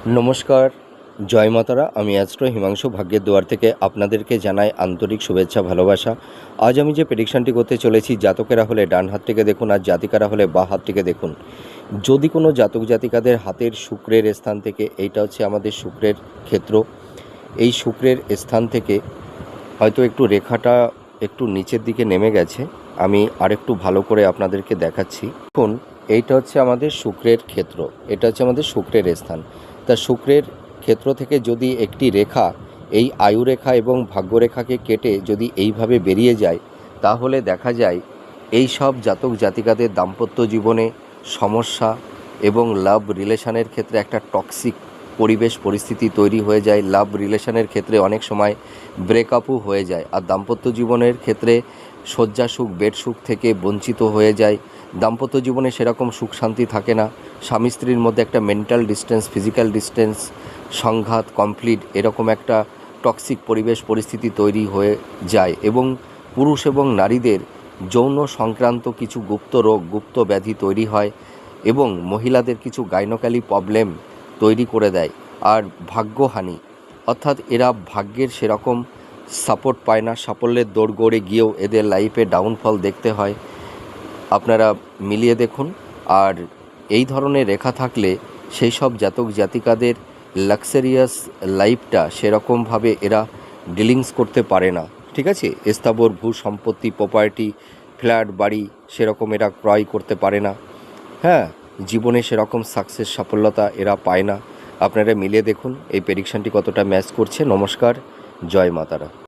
নমস্কার, জয় মাতারা। আমি অ্যাস্ট্রো হিমাংশু ভাগ্যের দুয়ার থেকে আপনাদেরকে জানাই আন্তরিক শুভেচ্ছা ভালোবাসা। আজ আমি যে প্রেডিকশানটি করতে চলেছি, জাতকেরা হলে ডান হাত থেকে দেখুন আর জাতিকারা হলে বাঁ হাত থেকে দেখুন। যদি কোনো জাতক জাতিকাদের হাতের শুক্রের স্থান থেকে, এইটা হচ্ছে আমাদের শুক্রের ক্ষেত্র, এই শুক্রের স্থান থেকে হয়তো একটু রেখাটা একটু নিচের দিকে নেমে গেছে, আমি আরেকটু ভালো করে আপনাদেরকে দেখাচ্ছি। দেখুন, এইটা হচ্ছে আমাদের শুক্রের ক্ষেত্র, এটা হচ্ছে আমাদের শুক্রের স্থান। তা শুক্রের ক্ষেত্র থেকে যদি একটি রেখা এই আয়ুরেখা এবং ভাগ্যরেখাকে কেটে যদি এইভাবে বেরিয়ে যায়, তাহলে দেখা যায় এই সব জাতক জাতিকাদের দাম্পত্য জীবনে সমস্যা এবং লাভ রিলেশনের ক্ষেত্রে একটা টক্সিক পরিবেশ পরিস্থিতি তৈরি হয়ে যায়। লাভ রিলেশনের ক্ষেত্রে অনেক সময় ব্রেকআপও হয়ে যায়, আর দাম্পত্য জীবনের ক্ষেত্রে শয্যা সুখ, বেড সুখ থেকে বঞ্চিত হয়ে যায়। দাম্পত্য জীবনে সেরকম সুখ শান্তি থাকে না। স্বামী স্ত্রীর মধ্যে একটা মেন্টাল ডিস্টেন্স, ফিজিক্যাল ডিস্টেন্স, সংঘাত, কমপ্লিট, এরকম একটা টক্সিক পরিবেশ পরিস্থিতি তৈরি হয়ে যায়। এবং পুরুষ এবং নারীদের যৌন সংক্রান্ত কিছু গুপ্ত রোগ, গুপ্ত ব্যাধি তৈরি হয় এবং মহিলাদের কিছু গাইনোকালি প্রবলেম তৈরি করে দেয়। আর ভাগ্যহানি, অর্থাৎ এরা ভাগ্যের সেরকম সাপোর্ট পায় না। সাফল্যের দোরগোড়ে গিয়েও এদের লাইফে ডাউনফল দেখতে হয়। আপনারা মিলিয়ে দেখুন। আর এই ধরনের রেখা থাকলে সেই সব জাতক জাতিকাদের লাক্সারিয়াস লাইফটা সেরকমভাবে এরা ডিলিংস করতে পারে না। ঠিক আছে, স্থাবর ভূ সম্পত্তি, প্রপার্টি, ফ্ল্যাট, বাড়ি সেরকম এরা ক্রয় করতে পারে না। হ্যাঁ, জীবনে সেরকম সাকসেস, সাফল্যতা এরা পায় না। আপনারা মিলিয়ে দেখুন এই প্রেডিকশানটি কতটা ম্যাচ করছে। নমস্কার, জয় মাতারা।